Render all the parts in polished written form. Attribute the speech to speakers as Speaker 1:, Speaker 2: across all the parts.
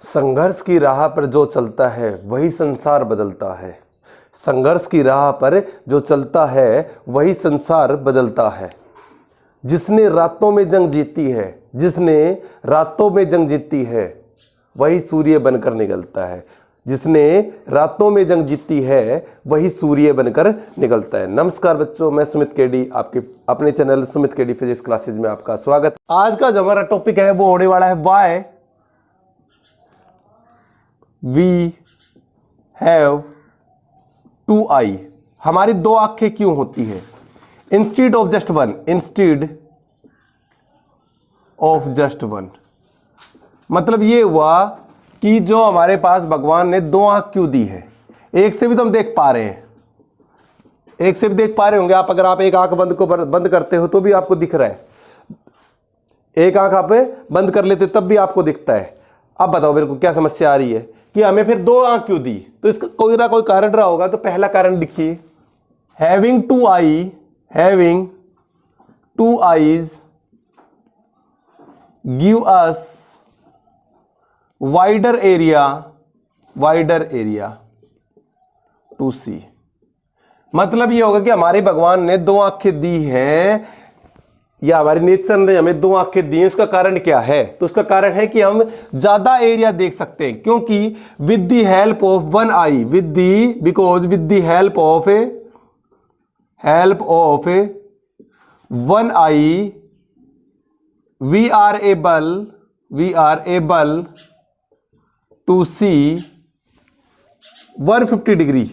Speaker 1: संघर्ष की राह पर जो चलता है वही संसार बदलता है। संघर्ष की राह पर जो चलता है वही संसार बदलता है। जिसने रातों में जंग जीती है, जिसने रातों में जंग जीती है वही सूर्य बनकर निकलता है। जिसने रातों में जंग जीती है वही सूर्य बनकर निकलता है। नमस्कार बच्चों, मैं सुमित केडी, आपके अपने channel Sumit KD physics classes में आपका स्वागत। आज का जो हमारा टॉपिक है वो होने वाला है व्हाई वी हैव टू आई। हमारी दो आंखें क्यों होती है? Instead of just one, instead of just one मतलब ये हुआ कि जो हमारे पास भगवान ने दो आंख क्यों दी है। एक से भी तो हम देख पा रहे हैं, एक से भी देख पा रहे होंगे आप। अगर आप एक आंख बंद करते हो तो भी आपको दिख रहा है, एक आंख आप बंद कर लेते तब भी आपको दिखता है। अब बताओ मेरे को क्या समस्या आ रही है कि हमें फिर दो आंख क्यों दी? तो इसका कोई ना कोई कारण रहा होगा। तो पहला कारण लिखिए, having two eye, having two eyes give us wider area to see. मतलब ये होगा कि हमारे भगवान ने दो आंखें दी हैं या हमारी नेचर ने हमें दो आंखें दी हैं। उसका कारण क्या है? तो उसका कारण है कि हम ज्यादा एरिया देख सकते हैं, क्योंकि with the help of one eye, because with the help of one eye we are able to see 150 degree.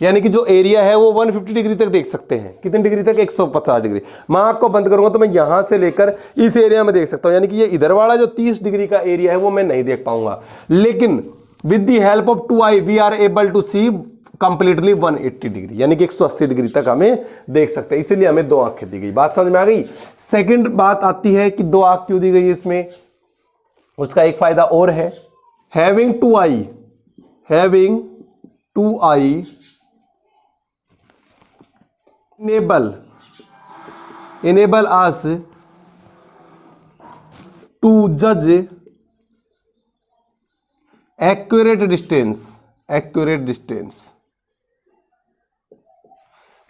Speaker 1: यानी कि जो एरिया है वो 150 डिग्री तक देख सकते हैं। कितनी डिग्री तक? 150 डिग्री। मैं आंख को बंद करूंगा तो मैं यहां से लेकर इस एरिया में देख सकता हूं। यानी कि ये इधर वाला जो 30 डिग्री का एरिया है वो मैं नहीं देख पाऊंगा। लेकिन with the help of two eye we are able to see completely 180 degree, यानी कि 180 डिग्री तक हमें देख सकते हैं। इसीलिए हमें दो आंखें दी गई। बात समझ में आ गई? सेकेंड बात आती है कि दो आंख क्यों दी गई इसमें। उसका एक फायदा और है, having two eye enable us to judge accurate distance।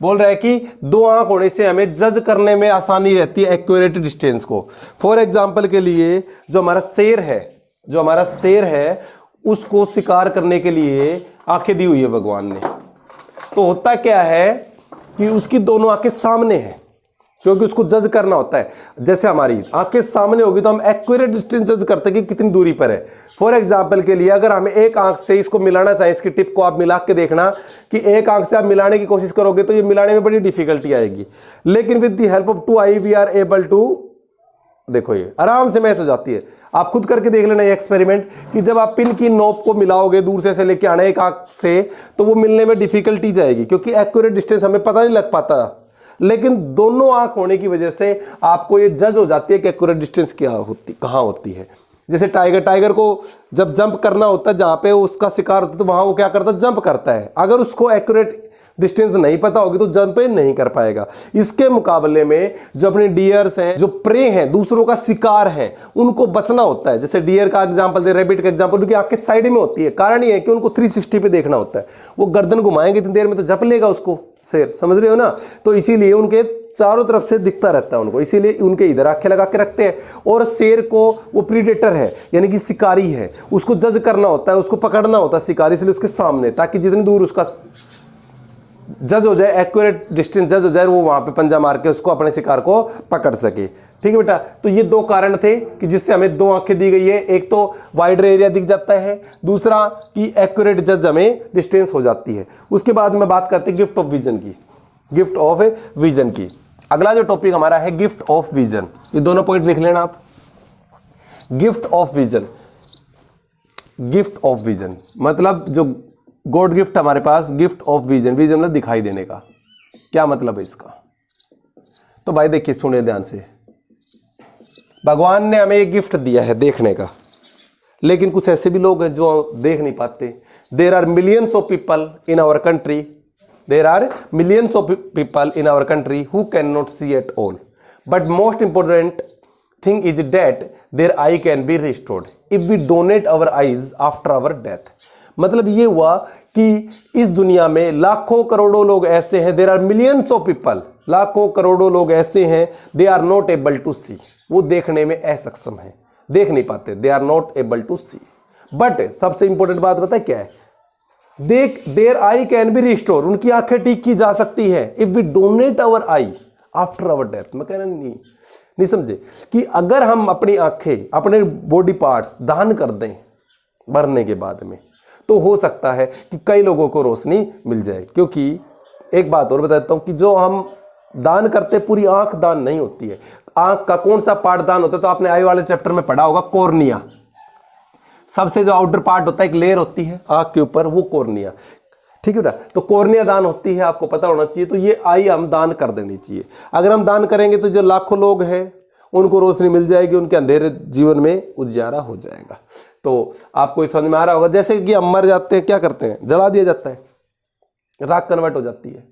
Speaker 1: बोल रहा है कि दो आंख होने से हमें जज करने में आसानी रहती है एक्यूरेट डिस्टेंस को। फॉर एग्जांपल के लिए जो हमारा शेर है उसको शिकार करने के लिए आंखें दी हुई है भगवान ने। तो होता क्या है कि उसकी दोनों आंखें सामने हैं, क्योंकि उसको जज करना होता है। जैसे हमारी आंखें सामने होगी तो हम एक्यूरेट डिस्टेंस जज करते हैं कि कितनी दूरी पर है। फॉर एग्जांपल के लिए अगर हमें एक आंख से इसको मिलाना चाहिए, इसकी टिप को आप मिला के देखना कि एक आंख से आप मिलाने की कोशिश करोगे तो ये मिलाने में बड़ी डिफिकल्टी आएगी। लेकिन with the help of two eye we are able to, देखो ये आराम से मैच हो जाती है। आप खुद करके देख लेना ये एक्सपेरिमेंट कि जब आप पिन की नोक को मिलाओगे दूर से लेके आना एक आंख से, तो वो मिलने में डिफिकल्टी जाएगी, क्योंकि एक्यूरेट डिस्टेंस हमें पता नहीं लग पाता। लेकिन दोनों आंख होने की वजह से आपको ये जज हो जाती है कि एक्यूरेट डिस्टेंस कहां होती है। जैसे टाइगर को जब जंप करना होता है, जहां पे उसका शिकार होता है, तो वहां वो क्या करता है? जंप करता है। अगर उसको एक्यूरेट डिस्टेंस नहीं पता होगी तो जंप नहीं कर पाएगा। इसके मुकाबले में जो अपने डियर्स हैं, जो प्रे हैं, दूसरों का शिकार है, उनको बचना होता है। जैसे डियर का एग्जांपल दे, रैबिट का एग्जांपल, उनकी आंखें साइड में होती है। कारण ये है कि उनको 360 पे देखना होता है। वो गर्दन घुमाएंगे इतनी देर में तो जप लेगा उसको शेर, समझ रहे हो ना? तो इसीलिए उनके चारों तरफ से दिखता रहता है उनको, इसीलिए उनके इधर आंखें लगा के रखते हैं। और शेर को वो प्रीडेटर है, यानी कि शिकारी है, उसको जज करना होता है, उसको पकड़ना होता है शिकारी, इसलिए उसके सामने, ताकि जितनी दूर उसका जज हो जाए, एक्यूरेट डिस्टेंस जज हो जाए, वो वहां पे पंजा मार के उसको, अपने शिकार को पकड़ सके। ठीक है बेटा? तो ये दो कारण थे कि जिससे हमें दो आंखें दी गई है। एक तो वाइडर एरिया दिख जाता है, दूसरा कि एक्यूरेट जज हमें डिस्टेंस हो जाती है। उसके बाद में बात करते हैं गिफ्ट ऑफ विजन की। अगला जो टॉपिक हमारा है गिफ्ट ऑफ विजन। ये दोनों पॉइंट लिख लेना आप। गिफ्ट ऑफ विजन मतलब जो गॉड गिफ्ट हमारे पास, गिफ्ट ऑफ विजन मतलब दिखाई देने का। क्या मतलब है इसका? तो भाई देखिए, सुने ध्यान से। भगवान ने हमें एक गिफ्ट दिया है देखने का, लेकिन कुछ ऐसे भी लोग हैं जो देख नहीं पाते। There are millions of people in our country who can not see at all. But most important thing is that their eye can be restored if we donate our eyes after our death. मतलब ये हुआ कि इस दुनिया में लाखों करोड़ों लोग ऐसे हैं, there are millions of people, लाखों करोड़ों लोग ऐसे हैं, they are not able to see, वो देखने में असक्षम है, देख नहीं पाते, they are not able to see. But सबसे इंपॉर्टेंट बात पता है क्या है, their eye can be restore, उनकी आंखें ठीक की जा सकती है if we donate our eye after our death. मैं कह रहा नहीं समझे कि अगर हम अपनी आंखें, अपने बॉडी पार्ट्स दान कर दें मरने के बाद में, तो हो सकता है कि कई लोगों को रोशनी मिल जाए। क्योंकि एक बात और बता देता हूं कि जो हम दान करते पूरी आंख दान नहीं होती है। आंख का कौन सा पार्ट दान होता है, तो आपने आई वाले चैप्टर में पढ़ा होगा, कॉर्निया। सबसे जो आउटर पार्ट होता है, एक लेयर होती है आंख के ऊपर, वो कॉर्निया, ठीक है बेटा। तो कॉर्निया दान होती है, आपको पता होना चाहिए। तो ये आई हम दान कर देनी चाहिए। अगर हम दान करेंगे तो जो लाखों लोग हैं उनको रोशनी मिल जाएगी, उनके अंधेरे जीवन में उजियारा हो जाएगा। तो आपको समझ में आ रहा होगा, जैसे कि हम मर जाते हैं, क्या करते हैं, जला दिया जाता है, राख कन्वर्ट हो जाती है।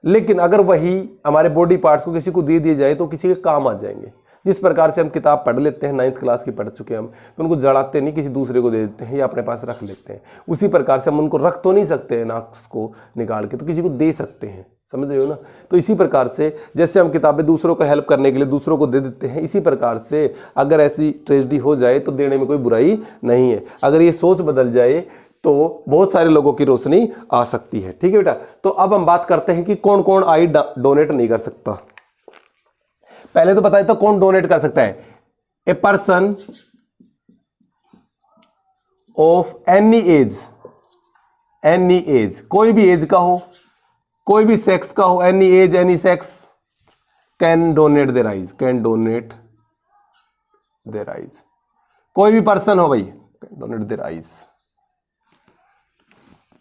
Speaker 1: लेकिन अगर वही हमारे बॉडी पार्ट्स को किसी को दे दिए जाए तो किसी के काम आ जाएंगे। जिस प्रकार से हम किताब पढ़ लेते हैं, 9th क्लास की पढ़ चुके हैं हम, तो उनको जलाते नहीं, किसी दूसरे को दे देते हैं या अपने पास रख लेते हैं। उसी प्रकार से हम उनको रख तो नहीं सकते हैं नाक्स को निकाल के, तो किसी को दे सकते हैं, समझ रहे हो ना। तो इसी प्रकार से जैसे हम किताबें दूसरों को हेल्प करने के लिए दूसरों को दे देते हैं, इसी प्रकार से अगर ऐसी ट्रेजेडी हो जाए तो देने में कोई बुराई नहीं है। अगर ये सोच बदल जाए तो बहुत सारे लोगों की रोशनी आ सकती है, ठीक है बेटा। तो अब हम बात करते हैं कि कौन कौन आई डोनेट नहीं कर सकता। पहले तो बताया तो कौन डोनेट कर सकता है, a person of any as, any as, कोई भी एज का हो, कोई भी सेक्स का हो, any as any sex, can donate their eyes, can donate their eyes. कोई भी पर्सन हो भाई, कैन डोनेट देयर आइज।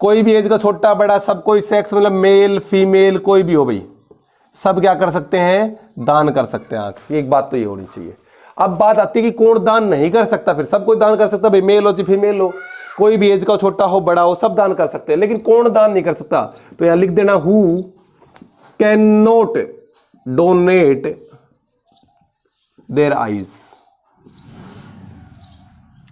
Speaker 1: कोई भी एज का, छोटा बड़ा, सब कोई सेक्स, मतलब मेल फीमेल कोई भी हो भाई, सब क्या कर सकते हैं, दान कर सकते हैं आंख। एक बात तो ये होनी चाहिए। अब बात आती है कि कौन दान नहीं कर सकता। फिर सब कोई दान कर सकता भाई, मेल हो चाहे फीमेल हो, कोई भी एज का, छोटा हो बड़ा हो, सब दान कर सकते हैं। लेकिन कौन दान नहीं कर सकता, तो यहां लिख देना, who can not donate their eyes.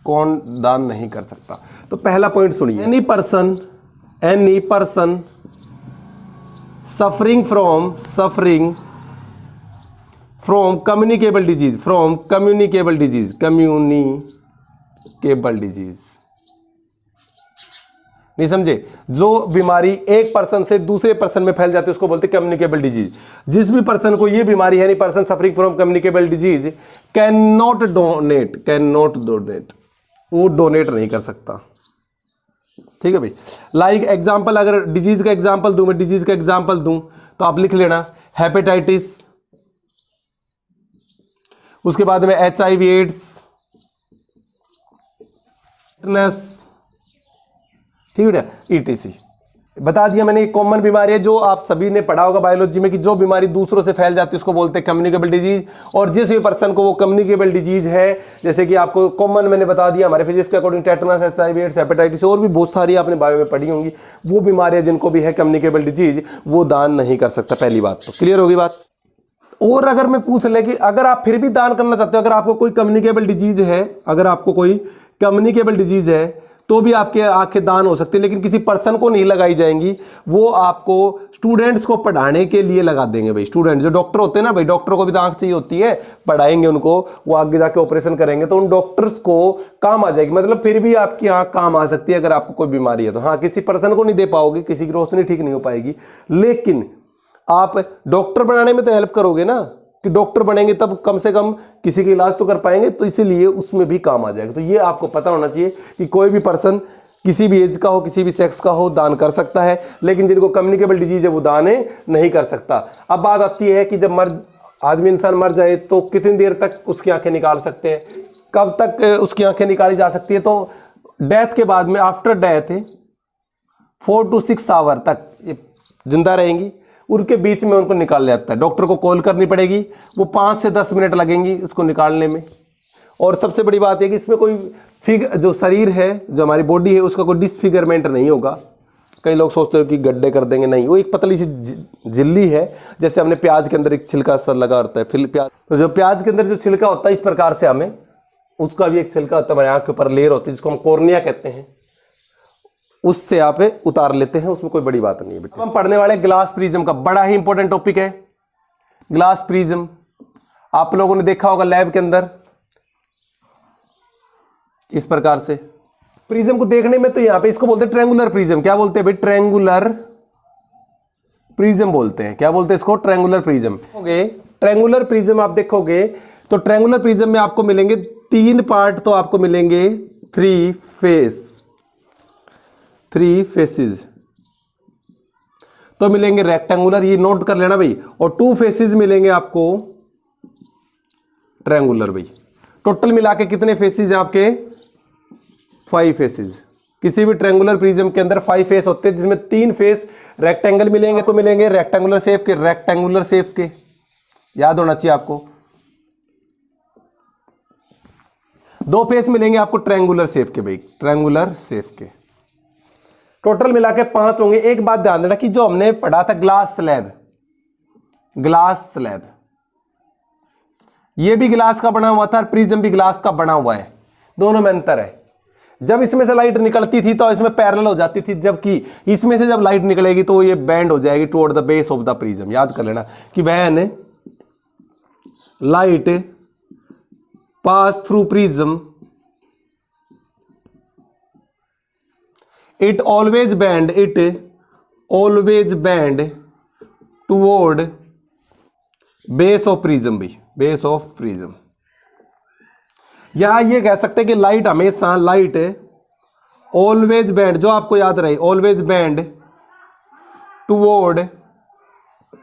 Speaker 1: कौन दान नहीं कर सकता, तो पहला पॉइंट सुनिए, any person suffering from communicable disease, communicable disease नहीं समझे। जो बीमारी एक पर्सन से दूसरे पर्सन में फैल जाती है उसको बोलते हैं कम्युनिकेबल डिजीज। जिस भी पर्सन को ये बीमारी है, person suffering from communicable disease can not donate, वो डोनेट नहीं कर सकता, ठीक है भाई। लाइक एग्जाम्पल, अगर डिजीज का एग्जाम्पल दूं, मैं डिजीज का एग्जाम्पल दूं तो आप लिख लेना, हेपेटाइटिस, उसके बाद में HIV एड्स, ठीक है, ETC बता दिया मैंने। कॉमन बीमारी है जो आप सभी ने पढ़ा होगा बायोलॉजी में, कि जो बीमारी दूसरों से फैल जाती है उसको बोलते हैं कम्युनिकेबल डिजीज। और जिस भी पर्सन को वो कम्युनिकेबल डिजीज है, जैसे कि आपको कॉमन मैंने बता दिया हमारे फिजिक्स के according, tetanus, HIV AIDS, hepatitis, और भी बहुत सारी आपने बायो में पढ़ी होंगी। वो बीमारियां जिनको भी है कम्युनिकेबल डिजीज, वो दान नहीं कर सकता। पहली बात तो क्लियर होगी बात। और अगर मैं पूछ ले कि अगर आप फिर भी दान करना चाहते हो, अगर आपको कोई कम्युनिकेबल डिजीज है, अगर आपको कोई कम्युनिकेबल डिजीज है तो भी आपके आंखें दान हो सकती है, लेकिन किसी पर्सन को नहीं लगाई जाएंगी, वो आपको स्टूडेंट्स को पढ़ाने के लिए लगा देंगे भाई। स्टूडेंट जो डॉक्टर होते हैं ना भाई, डॉक्टरों को भी तो आंख चाहिए होती है, पढ़ाएंगे उनको, वो आगे जाके ऑपरेशन करेंगे तो उन डॉक्टर्स को काम आ जाएगी। मतलब फिर भी आपकी आंख काम आ सकती है अगर आपको कोई बीमारी है तो। हाँ, किसी पर्सन को नहीं दे पाओगे, किसी की रोशनी ठीक नहीं हो पाएगी, लेकिन आप डॉक्टर बनाने में तो हेल्प करोगे ना, कि डॉक्टर बनेंगे तब कम से कम किसी का इलाज तो कर पाएंगे, तो इसीलिए उसमें भी काम आ जाएगा। तो ये आपको पता होना चाहिए कि कोई भी पर्सन किसी भी एज का हो, किसी भी सेक्स का हो, दान कर सकता है, लेकिन जिनको कम्युनिकेबल डिजीज है वो दान नहीं कर सकता। अब बात आती है कि जब आदमी इंसान मर जाए तो कितनी देर तक उसकी आंखें निकाल सकते हैं, कब तक उसकी आंखें निकाली जा सकती है। तो डेथ के बाद में, आफ्टर डेथ 4 to 6 आवर तक ये जिंदा रहेंगी, उनके बीच में उनको निकाल जाता है। डॉक्टर को कॉल करनी पड़ेगी, वो 5 से 10 मिनट लगेंगी उसको निकालने में। और सबसे बड़ी बात है कि इसमें कोई जो शरीर है, जो हमारी बॉडी है, उसका कोई डिसफिगरमेंट नहीं होगा, कई लोग सोचते हो कि गड्ढे कर देंगे, नहीं, वो एक पतली सी झिल्ली है, जैसे हमने प्याज के अंदर एक छिलका सा लगा होता है, फिर प्याज, तो जो प्याज के अंदर जो छिलका होता है इस प्रकार से हमें उसका भी एक छिलका होता है, हमारे आँख के ऊपर लेयर होती है जिसको हम कॉर्निया कहते हैं, उससे आप उतार लेते हैं, उसमें कोई बड़ी बात नहीं है बेटा। हम पढ़ने वाले ग्लास प्रिज्म का बड़ा ही इंपॉर्टेंट टॉपिक है ग्लास प्रिज्म। आप लोगों ने देखा होगा लैब के अंदर इस प्रकार से प्रिज्म को देखने में, तो यहां पे इसको बोलते हैं ट्रायंगुलर प्रिज्म। क्या बोलते हैं भाई? ट्रायंगुलर प्रिज्म बोलते हैं। क्या बोलते हैं इसको? Triangular prism. ट्रायंगुलर प्रिज्म आप देखोगे तो ट्रायंगुलर प्रिज्म में आपको मिलेंगे 3 पार्ट, तो आपको मिलेंगे 3 फेसेस तो मिलेंगे रेक्टेंगुलर, ये नोट कर लेना भाई, और 2 फेसेस मिलेंगे आपको ट्रायंगुलर भाई। टोटल मिला के कितने फेसेस हैं आपके? 5 फेसेस। किसी भी ट्रायंगुलर प्रिज्म के अंदर 5 फेस होते हैं, जिसमें 3 फेस रेक्टेंगल मिलेंगे, तो मिलेंगे रेक्टेंगुलर शेप के, रेक्टेंगुलर शेप के, याद होना चाहिए आपको। 2 फेस मिलेंगे आपको ट्रायंगुलर शेप के भाई, ट्रायंगुलर शेप के। टोटल मिला के 5 होंगे। एक बात ध्यान देना कि जो हमने पढ़ा था ग्लास स्लैब, ये भी ग्लास का बना हुआ था और प्रिज्म भी ग्लास का बना हुआ है, दोनों में अंतर है। जब इसमें से लाइट निकलती थी तो इसमें पैरेलल हो जाती थी, जबकि इसमें से जब लाइट निकलेगी तो ये बेंड हो जाएगी toward the base of the prism. याद कर लेना कि when light pass through prism it always bend toward base of prism भी, base of prism। यहां ये कह सकते हैं कि लाइट हमेशा ऑलवेज बेंड, जो आपको याद रहे, always bend toward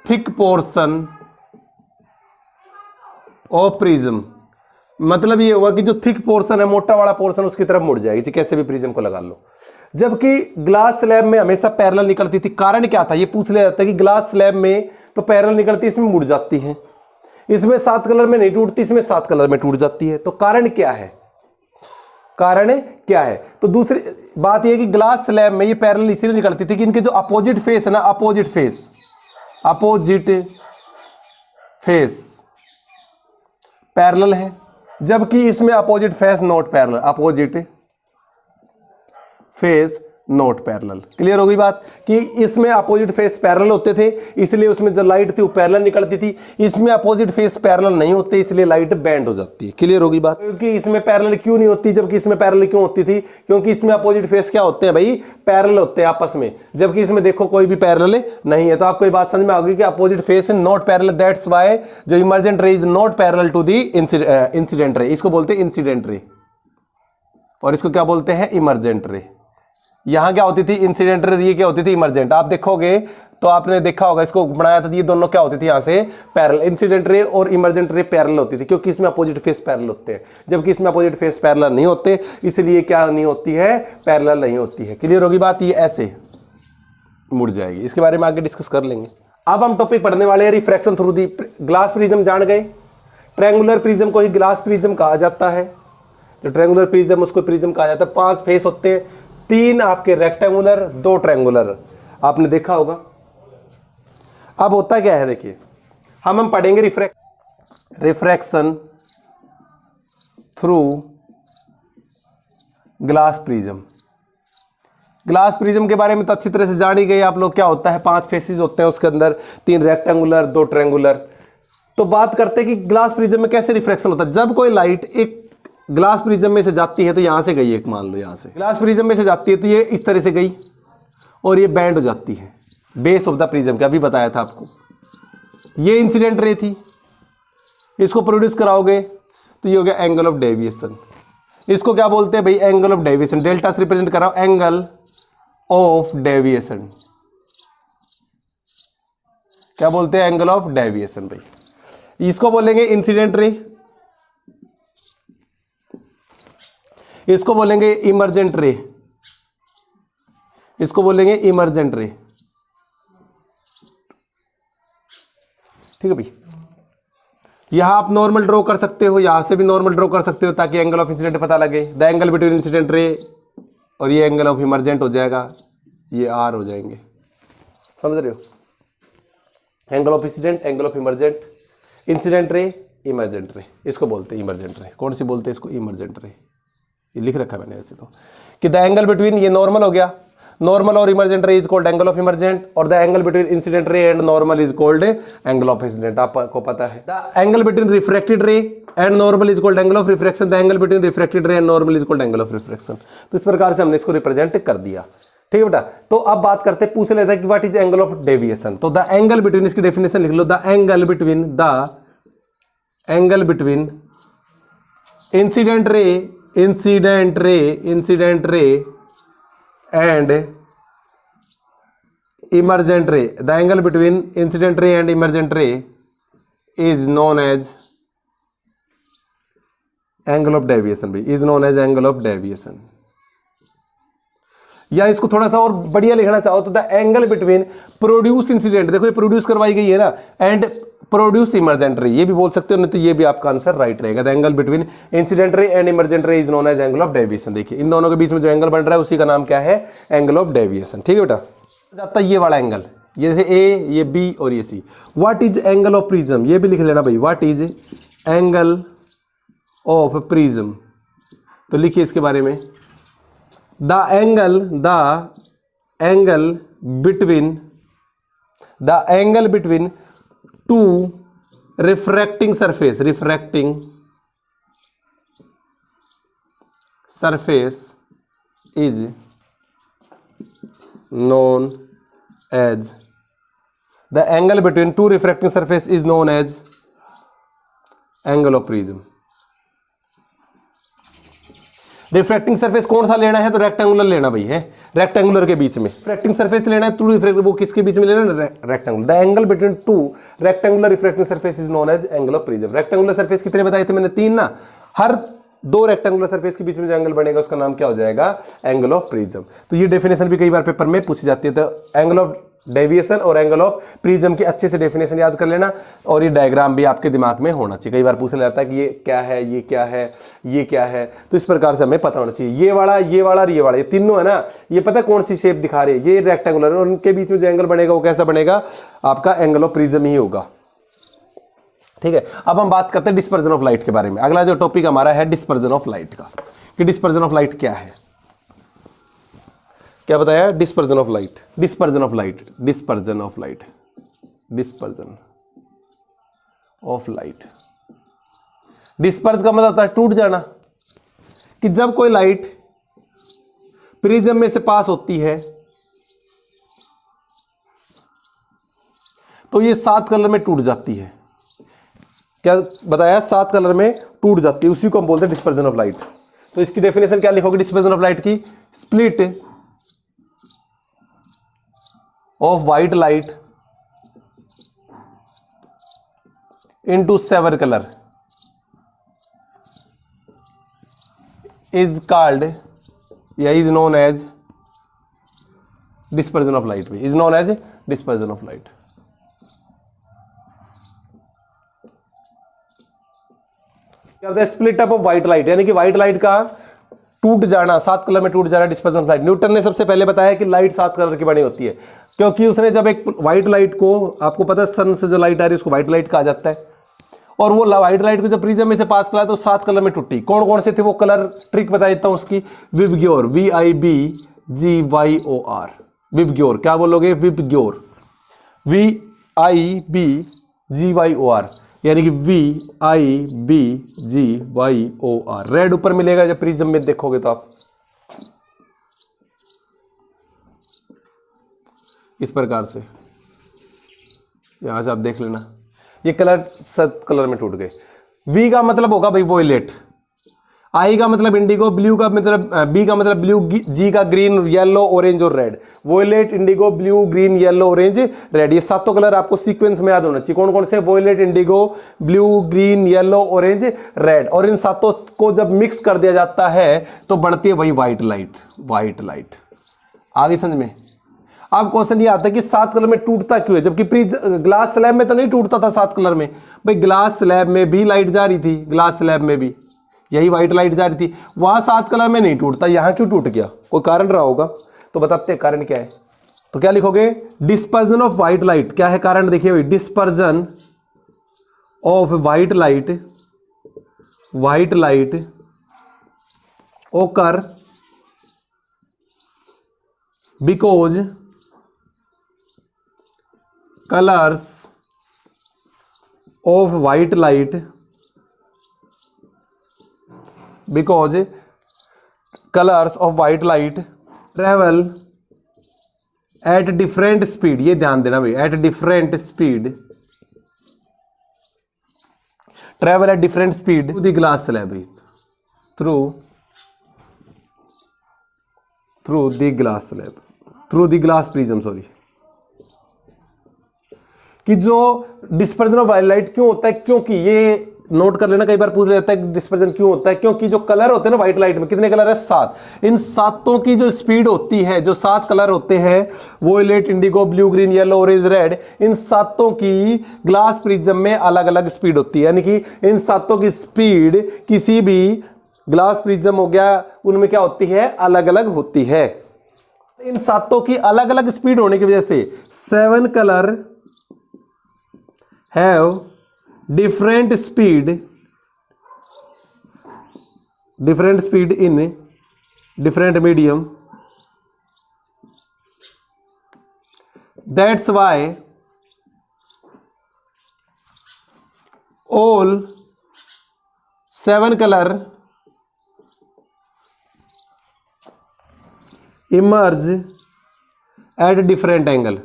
Speaker 1: thick portion of prism. मतलब ये हुआ कि जो थिक पोर्शन है, मोटा वाला पोर्शन, उसकी तरफ मुड़ जाएगी, कैसे भी प्रिज्म को लगा लो। जबकि ग्लास स्लैब में हमेशा पैरेलल निकलती थी। कारण क्या था? ये पूछ लिया जाता है कि ग्लास स्लैब में तो पैरेलल निकलती, इसमें मुड़ जाती है, इसमें 7 कलर में नहीं टूटती, इसमें 7 कलर में टूट जाती है। तो कारण क्या है? तो दूसरी बात यह कि ग्लास स्लैब में ये पैरेलल इसलिए निकलती थी कि इनके जो अपोजिट फेस है ना, अपोजिट फेस पैरेलल है, जबकि इसमें opposite face not parallel, opposite face not parallel. Clear हो गई बात कि इसमें अपोजिट फेस पैरेलल होते थे, इसलिए उसमें जो लाइट थी वो पैरेलल निकलती थी। इसमें अपोजिट फेस पैरेलल नहीं होते, इसलिए लाइट बेंड हो जाती है। क्लियर हो गई बात? क्योंकि इसमें पैरेलल क्यों नहीं होती, जबकि इसमें पैरेलल क्यों होती थी? क्योंकि इसमें अपोजिट फेस क्या होते हैं भाई? पैरेलल होते हैं आपस में, जबकि इसमें देखो कोई भी पैरेलल नहीं है। तो आपको ये बात समझ में आ गई कि opposite face not parallel, that's why जो emergent ray is not parallel to the incident ray. इसको बोलते हैं इंसिडेंट रे, और इसको क्या बोलते हैं? इमर्जेंट रे। यहां क्या होती थी? इंसिडेंट रे, ये क्या होती थी? इमर्जेंट। आप देखोगे तो आपने देखा होगा, इसको बनाया था, ये दोनों क्या होती थी? यहां से पैरेलल। इंसिडेंट रे और इमर्जेंट रे पैरेलल होती थी, क्योंकि इसमें अपोजिट फेस पैरेलल होते हैं, जबकि इसमें अपोजिट फेस पैरेलल नहीं होते, इसलिए क्या नहीं होती है? पैरेलल नहीं होती है। क्लियर होगी बात? ये ऐसे मुड़ जाएगी, इसके बारे में आगे डिस्कस कर लेंगे। अब हम टॉपिक पढ़ने वाले हैं refraction through the glass prism. जान गए ट्रायंगुलर प्रिज्म को ही ग्लास प्रिज्म कहा जाता है। जो ट्रायंगुलर प्रिज्म उसको प्रिज्म कहा जाता है। 5 फेस होते हैं, 3 आपके रेक्टेंगुलर, 2 ट्रायंगुलर, आपने देखा होगा। अब होता क्या है देखिए, हम पढ़ेंगे refraction through glass prism. Glass prism के बारे में तो अच्छी तरह से जान ही गए आप लोग। क्या होता है? 5 फेसेस होते हैं, उसके अंदर 3 रेक्टेंगुलर, 2 ट्रायंगुलर। तो बात करते हैं कि ग्लास प्रिज्म में कैसे रिफ्रैक्शन होता है। जब कोई लाइट एक ग्लास प्रिज्म में से जाती है, तो यहां से गई, एक मान लो यहां से ग्लास प्रिज्म में से जाती है, तो ये इस तरह से गई और ये बैंड हो जाती है बेस ऑफ द प्रिज्म का, अभी बताया था आपको। ये इंसिडेंट रे थी, इसको प्रोड्यूस कराओगे तो ये हो गया एंगल ऑफ डेविएशन। इसको क्या बोलते हैं भाई? Angle of deviation. डेल्टा से रिप्रेजेंट कराओ, एंगल ऑफ डेविएशन। क्या बोलते हैं? एंगल ऑफ डेविएशन भाई। इसको बोलेंगे इंसिडेंट रे, इसको बोलेंगे इमर्जेंट रे, इसको बोलेंगे इमर्जेंट रे। ठीक है भाई। यहां आप नॉर्मल ड्रॉ कर सकते हो, यहां से भी नॉर्मल ड्रॉ कर सकते हो, ताकि एंगल ऑफ इंसिडेंट पता लगे। द एंगल बिटवीन इंसिडेंट रे और ये एंगल ऑफ इमर्जेंट हो जाएगा ये आर हो जाएंगे, समझ रहे हो। Angle of incident, angle of emergent, incident ray, emergent रे, इसको बोलते हैं इमर्जेंट रे। कौन सी बोलते हैं इसको? इमर्जेंट रे। ये लिख रखा है मैंने वैसे तो, कि द एंगल बिटवीन, ये नॉर्मल हो गया, नॉर्मल और emergent ray is called angle of emergent, और the angle between incident ray and normal is called angle of incident. आपको पता है the angle between refracted ray and normal is called angle of refraction, the angle between refracted ray and normal is called angle of refraction. तो इस प्रकार से हमने इसको represent कर दिया, ठीक है बेटा। तो अब बात करते हैं, पूछ लेता है कि what is angle of deviation. तो द एंगल बिटवीन, इसकी डेफिनेशन लिख लो, the angle between incident ray and emergent ray, the angle between incident ray and emergent ray is known as angle of deviation, भी is known as angle of deviation. या इसको थोड़ा सा और बढ़िया लिखना चाहो तो the angle between produce incident, देखो ये प्रोड्यूस करवाई गई है ना, एंड प्रोड्यूस इमर्जेंट रे, ये भी बोल सकते हो, नहीं तो ये भी आपका आंसर राइट रहेगा। The angle between incident ray and emergent ray is known as angle of deviation. देखिए इन दोनों के बीच में जो एंगल बन रहा है उसी का नाम क्या है? एंगल ऑफ डेविएशन, ठीक है बेटा। जाता है ये वाला एंगल, जैसे ए, ये बी और ये C. What is angle of prism, ये भी लिख लेना भाई, what is angle of prism. तो लिखिए इसके बारे में, the angle between two refracting surface is known as, the angle between two refracting surface is known as angle of prism। Refracting surface कौन सा लेना है? तो रेक्टेंगुलर लेना भाई है, रेक्टेंगुलर के बीच में रिफ्रैक्टिंग सरफेस लेना है, टू रिफ्रैक्ट, वो किसके बीच में लेना है? Rectangular. The angle between two rectangular refracting surface is known as angle of prism. Rectangular surface कितने बताए थे मैंने? 3 ना। हर 2 रेक्टेंगुलर सरफेस के बीच में जो एंगल बनेगा उसका नाम क्या हो जाएगा? Angle of prism. तो ये डेफिनेशन भी कई बार पेपर में पूछी जाती है। तो एंगल ऑफ डेविएशन और एंगल ऑफ प्रिज्म की अच्छे से डेफिनेशन याद कर लेना, और ये डायग्राम भी आपके दिमाग में होना चाहिए। कई बार पूछा जाता है कि ये क्या है, ये क्या है, ये क्या है, तो इस प्रकार से हमें पता होना चाहिए। ये वाला और ये वाला, ये तीनों है ना, ये पता है कौन सी शेप दिखा रही है? ये रेक्टेंगुलर, और उनके बीच में जो एंगल बनेगा वो कैसा बनेगा? आपका एंगल ऑफ प्रिज्म ही होगा, ठीक है। अब हम बात करते हैं डिस्पर्जन ऑफ लाइट के बारे में। अगला जो टॉपिक हमारा है डिस्पर्जन ऑफ लाइट का, कि डिस्पर्जन ऑफ लाइट क्या है। क्या बताया? डिस्पर्जन ऑफ लाइट डिस्पर्ज का मतलब होता है टूट जाना, कि जब कोई लाइट प्रिज्म में से पास होती है तो ये 7 कलर में टूट जाती है। क्या बताया? 7 कलर में टूट जाती है, उसी को हम बोलते हैं डिस्पर्जन ऑफ लाइट। तो इसकी डेफिनेशन क्या लिखोगे डिस्पर्जन ऑफ लाइट की? Split of white light into 7 colour is called, या is known as dispersion of light, is known as dispersion of light. क्या होता है? Split up of white light, यानी कि व्हाइट लाइट का टूट जाना, 7 कलर में टूट जाना, डिस्पर्जन ऑफ लाइट। न्यूटन ने सबसे पहले बताया कि लाइट 7 कलर की बनी होती है, क्योंकि उसने जब एक व्हाइट लाइट को, आपको पता है सन से जो लाइट आ रही है उसको व्हाइट लाइट कहा जाता है, और वो व्हाइट लाइट को जब प्रिज्म में से पास करा तो 7 कलर में टूटी। कौन कौन से थे वो कलर? ट्रिक बता देता हूं उसकी, विबग्योर, VIBGYOR, विबग्योर। क्या बोलोगे? विबग्योर, VIBGYOR, यानी कि VIBGYOR। रेड ऊपर मिलेगा जब प्रिज्म में देखोगे तो आप इस प्रकार से, यहां से आप देख लेना, ये कलर 7 कलर में टूट गए। V का मतलब होगा भाई वोयलेट, I का मतलब इंडिगो, ब्लू का मतलब B का मतलब ब्लू, G का ग्रीन, येलो, ऑरेंज और red. Violet, indigo, blue, green, yellow, orange, red, ये 7 कलर आपको सीक्वेंस में याद होना चाहिए। कौन कौन से? Violet, indigo, blue, green, yellow, orange, red. और इन 7 को जब मिक्स कर दिया जाता है तो बनती है वही व्हाइट लाइट। आगे समझ में? अब क्वेश्चन ये आता है कि 7 कलर में टूटता क्यों है, जबकि ग्लास स्लैब में तो नहीं टूटता था 7 कलर में। भाई ग्लास स्लैब में भी लाइट जा रही थी, ग्लास स्लैब में भी यही व्हाइट लाइट जा रही थी, वहां 7 कलर में नहीं टूटता, यहां क्यों टूट गया? कोई कारण रहा होगा। तो बताते हैं कारण क्या है। तो क्या लिखोगे, डिस्पर्जन ऑफ व्हाइट लाइट। क्या है कारण, देखिए भाई, डिस्पर्जन ऑफ व्हाइट लाइट ओकर because colours of white light travel at different speed. ये ध्यान देना भाई, at different speed, travel at different speed through the glass slab, through the glass prism, sorry. कि जो डिस्पर्जन ऑफ वाइट लाइट क्यों होता है, क्योंकि ये नोट कर लेना, कई बार पूछ लेता है डिस्पर्जन क्यों होता है, क्योंकि जो कलर होते हैं ना व्हाइट लाइट में, कितने कलर है, 7। इन सातों की जो स्पीड होती है, जो 7 कलर होते हैं, violet, indigo, blue, green, yellow, orange, red, इन सातों की ग्लास प्रिज्म में अलग अलग स्पीड होती है। यानी कि इन सातों की स्पीड किसी भी ग्लास प्रिज्म हो गया, उनमें क्या होती है, अलग अलग होती है। इन सातों की अलग अलग स्पीड होने की वजह से 7 colour have different speed in different medium. That's why all 7 color emerge at different angle.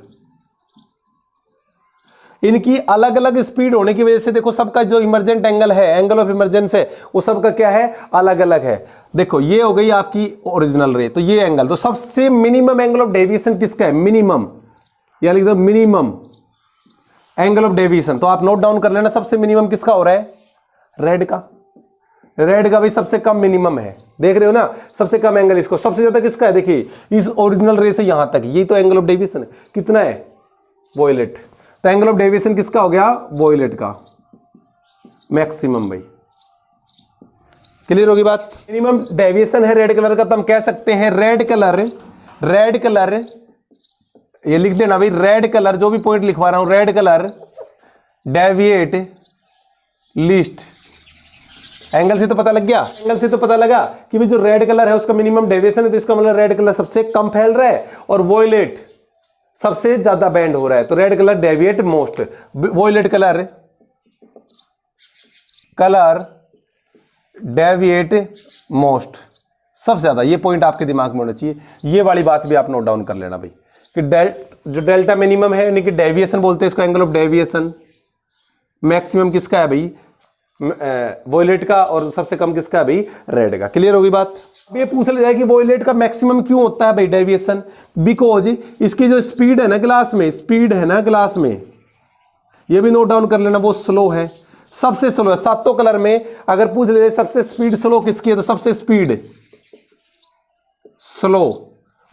Speaker 1: इनकी अलग अलग स्पीड होने की वजह से देखो सबका जो इमरजेंट एंगल है, एंगल ऑफ इमरजेंस है, वो सबका क्या है, अलग अलग है। देखो ये हो गई आपकी ओरिजिनल रे, तो ये एंगल, तो सबसे मिनिमम एंगल ऑफ डेविएशन किसका है, मिनिमम, या लिख दो मिनिमम एंगल ऑफ डेविएशन। तो आप नोट डाउन कर लेना, सबसे मिनिमम किसका हो रहा है, रेड का। रेड का भी सबसे कम मिनिमम है, देख रहे हो ना, सबसे कम एंगल इसको, सबसे ज्यादा किसका है, देखिए इस ओरिजिनल रे से यहां तक, ये तो एंगल ऑफ डेविएशन है, कितना है, वोयलेट। तो एंगल ऑफ डेविएशन किसका हो गया, वोयलेट का मैक्सिमम। भाई क्लियर होगी बात। मिनिमम डेविएशन है रेड कलर का, तो हम कह सकते हैं रेड कलर, ये लिख देना भाई, रेड कलर, जो भी पॉइंट लिखवा रहा हूं, red colour deviate least. Angle से तो पता लग गया, एंगल से तो पता लगा कि भाई जो रेड कलर है उसका मिनिमम डेविएशन है, तो इसका मतलब रेड कलर सबसे कम फैल रहा है और वोयलेट सबसे ज्यादा बैंड हो रहा है, तो red colour deviate most, violet colour deviate most, सबसे ज्यादा। ये पॉइंट आपके दिमाग में होना चाहिए, ये वाली बात भी आप नोट डाउन कर लेना भाई, कि जो डेल्टा मिनिमम है, यानी कि डेविएशन बोलते हैं इसको, एंगल ऑफ डेविएशन मैक्सिमम किसका है भाई, वोयलेट का, और सबसे कम किसका है भाई, रेड का। क्लियर होगी बात। ये पूछ लिया जाए कि वोयलेट का मैक्सिमम क्यों होता है भाई डेविएशन, बिकॉज इसकी जो स्पीड है ना ग्लास में, ये भी नोट डाउन कर लेना, वो स्लो है, सबसे स्लो है। सातों कलर में अगर पूछ लिया जाए सबसे स्पीड स्लो किसकी है, तो सबसे स्पीड स्लो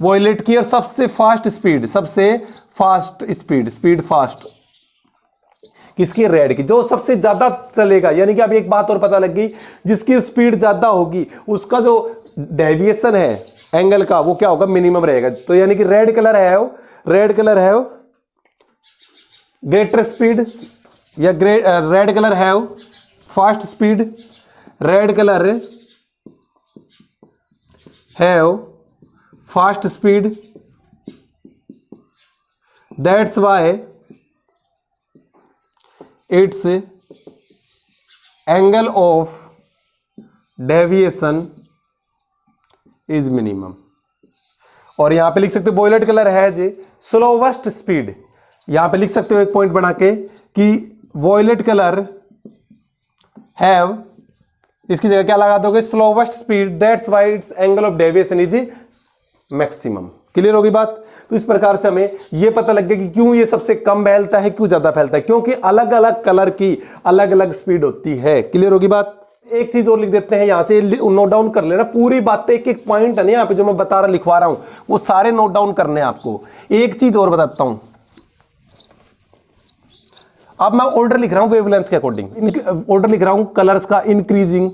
Speaker 1: वोयलेट की, और सबसे फास्ट स्पीड फास्ट किसकी, रेड की, जो सबसे ज्यादा चलेगा। यानी कि अब एक बात और पता लग गई, जिसकी स्पीड ज्यादा होगी उसका जो डेविएशन है एंगल का, वो क्या होगा, मिनिमम रहेगा। तो यानी कि रेड कलर है ग्रेटर स्पीड, या रेड कलर है फास्ट स्पीड, रेड कलर है fast speed, that's why it's angle of deviation is minimum. और यहां पे लिख सकते हो वोयलेट कलर है जी स्लोवेस्ट स्पीड, यहां पे लिख सकते हो एक पॉइंट बना के कि वोयलेट कलर हैव, इसकी जगह क्या लगा दोगे, slowest speed, that's why it's angle of deviation is maximum. Clear होगी बात। तो इस प्रकार से हमें यह पता लग गया कि क्यों ये सबसे कम फैलता है, क्यों ज्यादा फैलता है, क्योंकि अलग अलग कलर की अलग अलग स्पीड होती है। क्लियर होगी बात। एक चीज और लिख देते हैं यहां से, नोट डाउन कर लेना पूरी बातें, एक एक पॉइंट है ना यहां पे जो मैं बता रहा लिखवा रहा हूं वो सारे नोट डाउन करने हैं आपको। एक चीज और बताता हूं, अब मैं ऑर्डर लिख रहा हूं वेवलेंथ के अकॉर्डिंग, ऑर्डर लिख रहा हूं कलर्स का, इंक्रीजिंग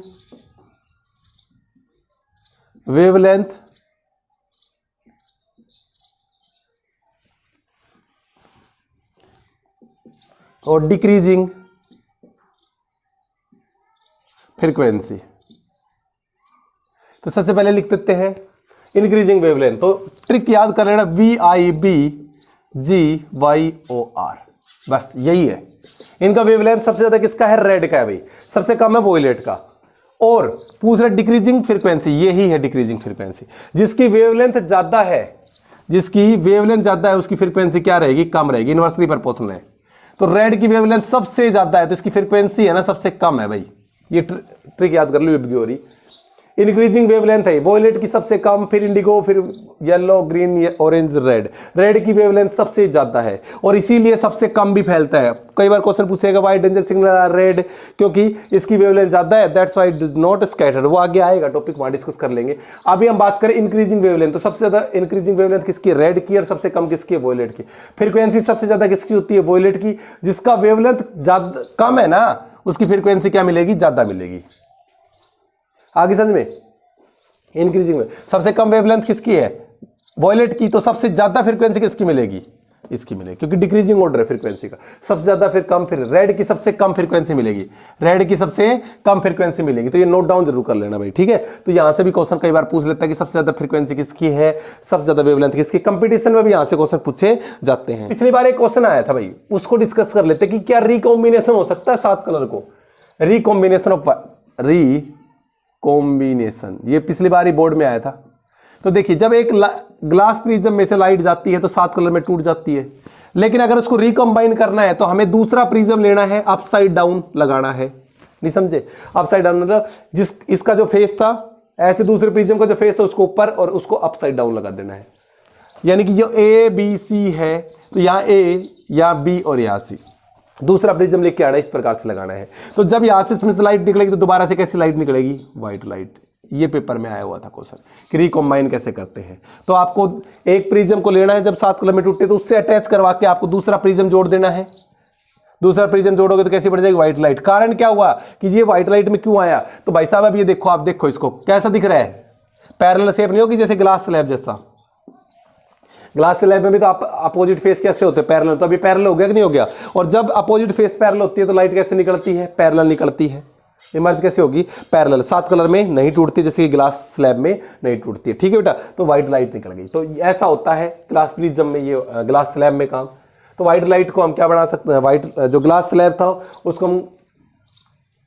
Speaker 1: वेवलेंथ और डिक्रीजिंग फ्रीक्वेंसी। तो सबसे पहले लिख देते हैं इंक्रीजिंग वेवलेंथ। तो ट्रिक याद कर लेना, VIBGYOR, बस यही है। इनका वेवलेंथ सबसे ज्यादा किसका है? रेड का है भाई, सबसे कम है वोयलेट का। और पूछ रहा डिक्रीजिंग फ्रीक्वेंसी, यही है डिक्रीजिंग फ्रीक्वेंसी। जिसकी वेवलेंथ ज्यादा है, जिसकी वेवलेंथ ज्यादा है उसकी फ्रीक्वेंसी क्या रहेगी? कम रहेगी, इनवर्सली प्रोपोर्शनल है। तो रेड की वेवलेंथ सबसे ज्यादा है तो इसकी फ्रीक्वेंसी है ना सबसे कम है भाई। ये ट्रिक याद कर लो, विबग्योरी। इंक्रीजिंग वेवलेंथ है वोयलेट की सबसे कम, फिर इंडिगो, फिर yellow, green, orange, red. Red की वेवलेंथ सबसे ज्यादा है और इसीलिए सबसे कम भी फैलता है। कई बार क्वेश्चन पूछेगा why danger signal are red, क्योंकि इसकी वेवलेंथ ज्यादा है, that's why it is not scattered. वो आगे आएगा, टॉपिक वहां डिस्कस कर लेंगे। अभी हम बात करें इंक्रीजिंग वेवलेंथ। तो सबसे ज्यादा इंक्रीजिंग वेवलेंथ किसकी? रेड की। और सबसे कम किसकी है? वोयलेट की। फ्रीक्वेंसी सबसे ज्यादा किसकी होती है? वोयलेट की। जिसका वेवलेंथ ज्यादा कम है ना उसकी फ्रीक्वेंसी क्या मिलेगी? ज्यादा मिलेगी। आगे समझ में? इंक्रीजिंग में सबसे कम वेवलेंथ किसकी है? वॉयलेट की। तो सबसे ज्यादा फ्रीक्वेंसी किसकी मिलेगी? इसकी मिलेगी, क्योंकि डिक्रीजिंग ऑर्डर है फ्रीक्वेंसी का। सबसे ज्यादा फिर कम, फिर रेड की सबसे कम फ्रीक्वेंसी मिलेगी, रेड की सबसे कम फ्रीक्वेंसी मिलेगी। तो ये नोट डाउन जरूर कर लेना भाई, ठीक है। तो यहां से भी क्वेश्चन कई बार पूछ लेता है कि सबसे ज्यादा फ्रीक्वेंसी किसकी है, सबसे ज्यादा वेवलेंथ किसकी। कंपटीशन में भी यहां से क्वेश्चन पूछे जाते हैं। पिछली बार एक क्वेश्चन आया था भाई, उसको डिस्कस कर लेते कि क्या रिकॉम्बिनेशन हो सकता है 7 कलर को? रिकॉम्बिनेशन ऑफ कॉम्बिनेशन, ये पिछली बार ही बोर्ड में आया था। तो देखिए, जब एक ग्लास प्रिज्म में से लाइट जाती है तो 7 कलर में टूट जाती है। लेकिन अगर उसको रिकंबाइन करना है तो हमें दूसरा प्रिज्म लेना है, अपसाइड डाउन लगाना है। नहीं समझे? अपसाइड डाउन मतलब जिस इसका जो फेस था, ऐसे दूसरे प्रिज्म का जो फेस है उसको ऊपर और उसको अपसाइड डाउन लगा देना है। यानी कि जो ABC है तो यहाँ A, यहाँ B और यहाँ C। दूसरा प्रिज्म लेके आना है, इस प्रकार से लगाना है। तो जब यहां से इसमें से लाइट निकलेगी तो दोबारा से कैसी लाइट निकलेगी? White light. ये पेपर में आया हुआ था क्वेश्चन कि रिकॉम्बाइन कैसे करते हैं। तो आपको एक प्रिज्म को लेना है, जब 7 कलर में टूटे तो उससे अटैच करवा के आपको दूसरा प्रिज्म जोड़ देना है। दूसरा प्रिज्म जोड़ोगे तो कैसी बन जाएगी? White light. कारण क्या हुआ कि ये व्हाइट लाइट में क्यों आया? तो भाई साहब अब ये देखो, आप देखो इसको कैसा दिख रहा है? पैरेलल शेप नहीं होगी, जैसे ग्लास स्लैब जैसा। ग्लास स्लैब में भी तो आप अपोजिट फेस कैसे होते हैं? पैरेलल। तो अभी पैरेलल हो गया कि नहीं हो गया? और जब अपोजिट फेस पैरेलल होती है तो लाइट कैसे निकलती है? पैरेलल निकलती है। इमर्ज कैसे होगी? पैरेलल। 7 कलर में नहीं टूटती, जैसे कि ग्लास स्लैब में नहीं टूटती है, ठीक है बेटा। तो व्हाइट लाइट निकल गई। तो ऐसा होता है ग्लास प्रिज्म में, ये ग्लास स्लैब में काम। तो व्हाइट लाइट को हम क्या बना सकते हैं? व्हाइट जो ग्लास स्लैब था उसको हम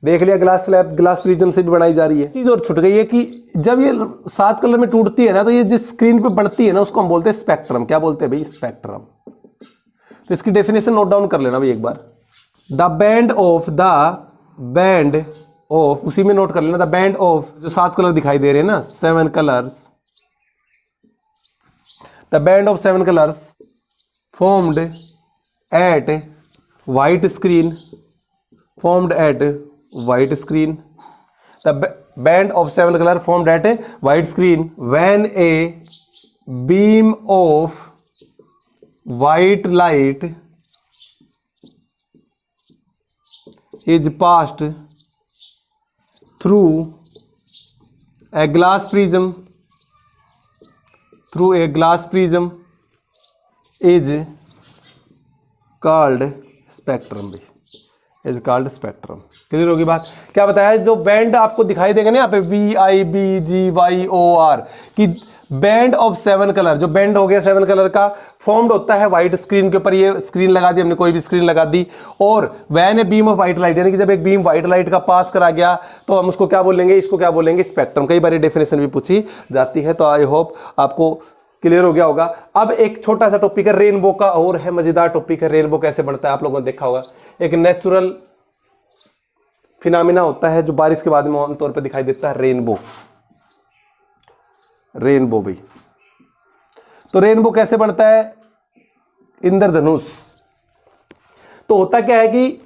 Speaker 1: देख लिया, ग्लास स्लैब ग्लास प्रिज्म से भी बनाई जा रही है। चीज और छूट गई है कि जब ये 7 कलर में टूटती है ना तो ये जिस स्क्रीन पे बढ़ती है ना उसको हम बोलते हैं स्पेक्ट्रम। क्या बोलते हैं भाई? स्पेक्ट्रम। तो इसकी डेफिनेशन नोट डाउन कर लेना भाई एक बार। द बैंड ऑफ उसी में नोट कर लेना, द बैंड ऑफ जो 7 कलर दिखाई दे रहे हैं ना, 7 colours, the band of 7 colours formed at white screen, formed at white screen, the band of 7 color formed at white screen when a beam of white light is passed through a glass prism is called spectrum। Is called spectrum. Clear होगी बात? क्या बताया? जो band आपको दिखाई देगा ना यहाँ पे VIBGYOR कि बैंड ऑफ 7 कलर, जो बैंड हो गया 7 कलर का, फॉर्म्ड होता है व्हाइट स्क्रीन के ऊपर। ये स्क्रीन लगा दी हमने, कोई भी स्क्रीन लगा दी। और when a beam of white light, यानी कि जब एक बीम व्हाइट लाइट का पास करा गया तो हम उसको क्या बोलेंगे? इसको क्या बोलेंगे? स्पेक्ट्रम। कई बार डेफिनेशन भी पूछी जाती है। तो आई होप आपको क्लियर हो गया होगा। अब एक छोटा सा टॉपिक है रेनबो का, और है मजेदार टॉपिक है। रेनबो कैसे बनता है आप लोगों ने देखा होगा। एक नेचुरल फिनोमिना होता है जो बारिश के बाद में आमतौर पर दिखाई देता है, रेनबो। रेनबो भाई, तो रेनबो कैसे बनता है? इंद्रधनुष। तो होता क्या है कि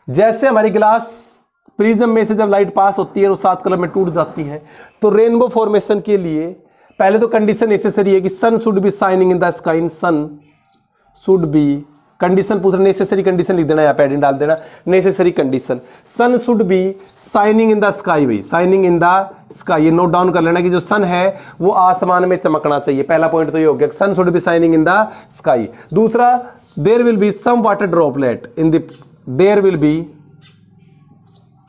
Speaker 1: जैसे हमारी ग्लास प्रिज्म में से जब लाइट पास होती है और 7 कलर में टूट जाती है, तो रेनबो फॉर्मेशन के लिए पहले तो कंडीशन नेसेसरी है कि sun should be shining in the sky. Sun should be, condition पूछ रहे, नेसेसरी कंडीशन लिख देना, यहाँ पे एडिंग डाल देना, necessary condition. Sun should be shining in the sky भाई, शाइनिंग इन द स्काई। ये नोट डाउन कर लेना कि जो सन है वो आसमान में चमकना चाहिए। पहला पॉइंट तो ये हो गया, sun should be shining in the sky. दूसरा, there will be some water droplet in the there will be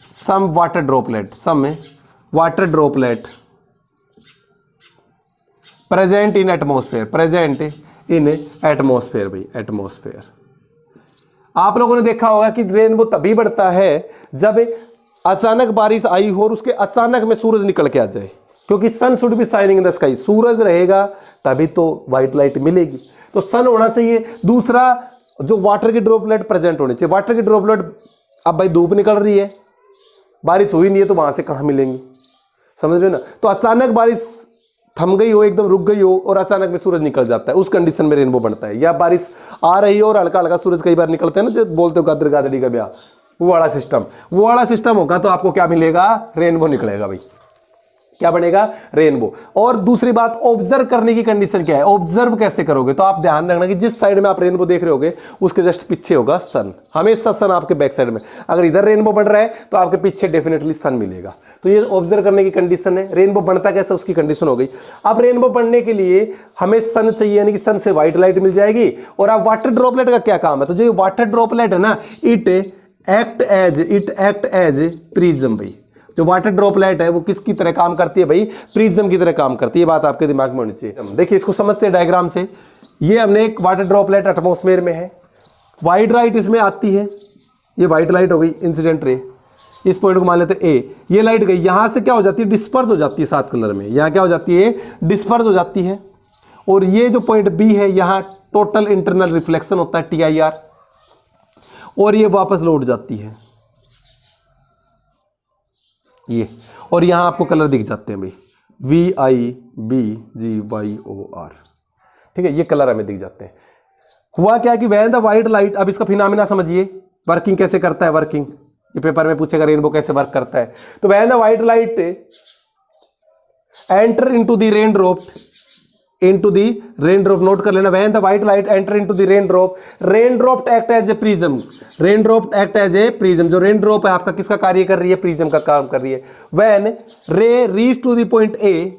Speaker 1: some water droplet present in atmosphere भाई एटमॉस्फेयर। आप लोगों ने देखा होगा कि रेनबो तभी बढ़ता है जब अचानक बारिश आई हो और उसके अचानक में सूरज निकल के आ जाए, क्योंकि sun should be shining in the sky, सूरज रहेगा तभी तो व्हाइट लाइट मिलेगी, तो सन होना चाहिए। दूसरा, जो वाटर की ड्रॉपलेट प्रेजेंट होनी चाहिए। वाटर की ड्रॉपलेट, अब भाई धूप निकल रही है, बारिश हुई नहीं है, तो वहां से कहां मिलेंगी, समझ रहे हो ना। तो अचानक बारिश थम गई हो, एकदम रुक गई हो और अचानक में सूरज निकल जाता है, उस कंडीशन में रेनबो बनता है। या बारिश आ रही हो और हल्का हल्का सूरज कई बार निकलते हैं ना, जो बोलते हो गादर गादड़ी का ब्याह, वो वाला सिस्टम होगा, तो आपको क्या मिलेगा, रेनबो निकलेगा भाई। क्या बनेगा, रेनबो। और दूसरी बात, ऑब्जर्व करने की कंडीशन क्या है, ऑब्जर्व कैसे करोगे, तो आप ध्यान रखना कि जिस साइड में आप रेनबो देख रहे होगे उसके जस्ट पीछे होगा सन, हमेशा सन आपके बैक साइड में। अगर इधर रेनबो बढ़ रहा है तो आपके पीछे डेफिनेटली सन मिलेगा। तो ये ऑब्जर्व करने की कंडीशन है। रेनबो बनता कैसे, उसकी कंडीशन हो गई। अब रेनबो बनने के लिए हमें सन चाहिए, यानी कि सन से व्हाइट लाइट मिल जाएगी। और अब वाटर ड्रॉपलेट का क्या काम है, तो जो वाटर ड्रॉपलेट है ना, इट एक्ट एज प्रिज्म भाई। जो वाटर ड्रॉपलेट है वो किसकी तरह काम करती है भाई, प्रिज्म की तरह काम करती है। बात आपके दिमाग में होनी चाहिए। देखिए इसको समझते हैं डायग्राम से। ये हमने एक वाटर ड्रॉपलेट एटमॉस्फेयर में है, व्हाइट लाइट इसमें आती है, ये व्हाइट लाइट हो गई इंसिडेंट रे, इस पॉइंट को मान लेते हैं ए। ये लाइट गई, यहां से क्या हो जाती है, डिस्पर्स हो जाती है 7 कलर में, यहां क्या हो जाती है, डिस्पर्स हो जाती है। और ये जो पॉइंट बी है, यहां टोटल इंटरनल रिफ्लेक्शन होता है TIR, और ये वापस लौट जाती है ये, और यहां आपको कलर दिख जाते हैं भाई, VIBGYOR, ठीक है, ये कलर हमें दिख जाते हैं। हुआ क्या कि व्हेन द व्हाइट लाइट, अब इसका फिनोमेना समझिए, वर्किंग कैसे करता है, वर्किंग ये पेपर में पूछेगा, रेनबो कैसे वर्क करता है। तो when the white light enter into the raindrop, note कर लेना, when the white light enter into the raindrop act as a prism, जो रेनड्रॉप है आपका किसका कार्य कर रही है, प्रिज्म का काम कर रही है। When ray reach to the point A,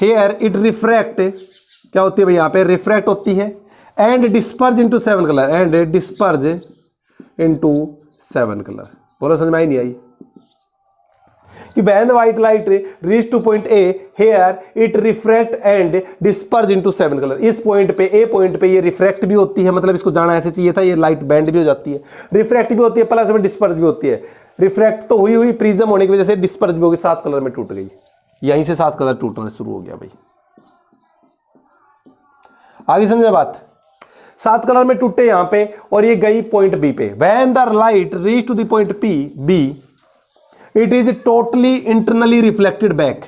Speaker 1: here it refract, क्या होती है भाई, यहां पे रिफ्रैक्ट होती है, एंड डिस्पर्ज इनटू 7 कलर, बोलो समझ में आई नहीं आई, कि when the white light reach to point A, here it refract and disperse into 7 colour. इस पॉइंट पे, ए पॉइंट पे ये रिफ्रैक्ट भी होती है, मतलब इसको जाना ऐसे चाहिए था, ये लाइट बैंड भी हो जाती है, रिफ्रैक्ट भी होती है, प्लस में डिस्पर्स भी होती है। रिफ्रैक्ट तो हुई प्रिज्म होने की वजह से डिस्पर्स भी होगी, 7 कलर में टूट गई, यहीं से 7 कलर टूटना शुरू हो गया भाई। आगे समझे बात, 7 कलर में टूटे यहां पे, और ये गई पॉइंट बी पे। When the light reach to the point B, it is totally internally reflected back.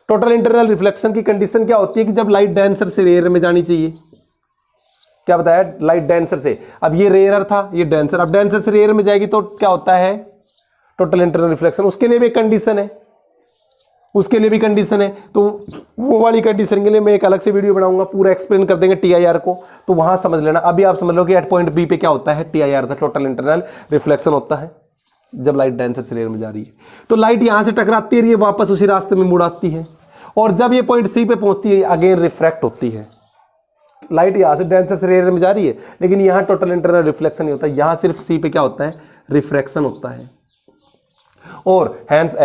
Speaker 1: Total internal reflection की कंडीशन क्या होती है कि जब लाइट डेंसर से रेयर में जानी चाहिए, क्या बताया, लाइट डेंसर से, अब ये रेयर था, ये डेंसर, अब डेंसर से रेयर में जाएगी तो क्या होता है, टोटल इंटरनल रिफ्लेक्शन। उसके लिए भी एक कंडीशन है, तो वो वाली कंडीशन के लिए मैं एक अलग से वीडियो बनाऊंगा, पूरा एक्सप्लेन कर देंगे TIR को, तो वहां समझ लेना। अभी आप समझ लो कि एट पॉइंट बी पे क्या होता है, TIR का टोटल इंटरनल रिफ्लेक्शन होता है जब लाइट डेंसर से रेयर में जा रही है। तो लाइट यहां से टकराती है, ये वापस उसी रास्ते में मुड़ आती है, और जब ये पॉइंट सी पे पहुंचती है अगेन रिफ्रैक्ट होती है। लाइट यहां से डेंसर से रेयर में जा रही है, लेकिन यहां टोटल इंटरनल रिफ्लेक्शन नहीं होता, यहां सिर्फ सी पे क्या होता है, रिफ्रैक्शन होता है, और हैंस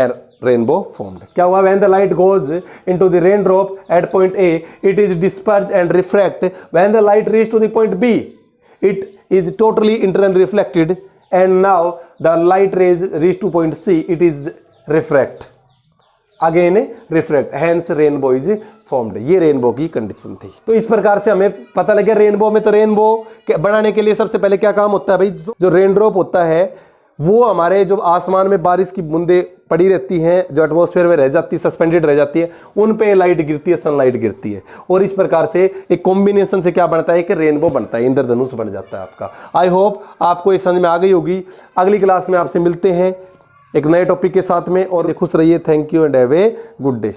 Speaker 1: रेनबो फॉर्म्ड। क्या हुआ, when the light goes into the raindrop at point A, it is disperse and refract. When the light reach to the point B, it is totally internal reflected, and now the light rays reach to point C, it is refract, again refract, hence rainbow is formed। ये rainbow की condition थी। तो इस प्रकार से हमें पता लगे रेनबो में, तो रेनबो बनाने के लिए सबसे पहले क्या काम होता है भाई, जो रेनड्रॉप होता है वो हमारे जो आसमान में बारिश की बूंदे पड़ी रहती हैं, जो एटमॉस्फेयर में रह जाती है, सस्पेंडेड रह जाती है, उन पे लाइट गिरती है, सनलाइट गिरती है, और इस प्रकार से एक कॉम्बिनेशन से क्या बनता है कि रेनबो बनता है, इंद्रधनुष बन जाता है आपका। आई होप आपको ये समझ में आ गई होगी। अगली क्लास में आपसे मिलते हैं एक नए टॉपिक के साथ में, और खुश रहिए। Thank you and have a good day.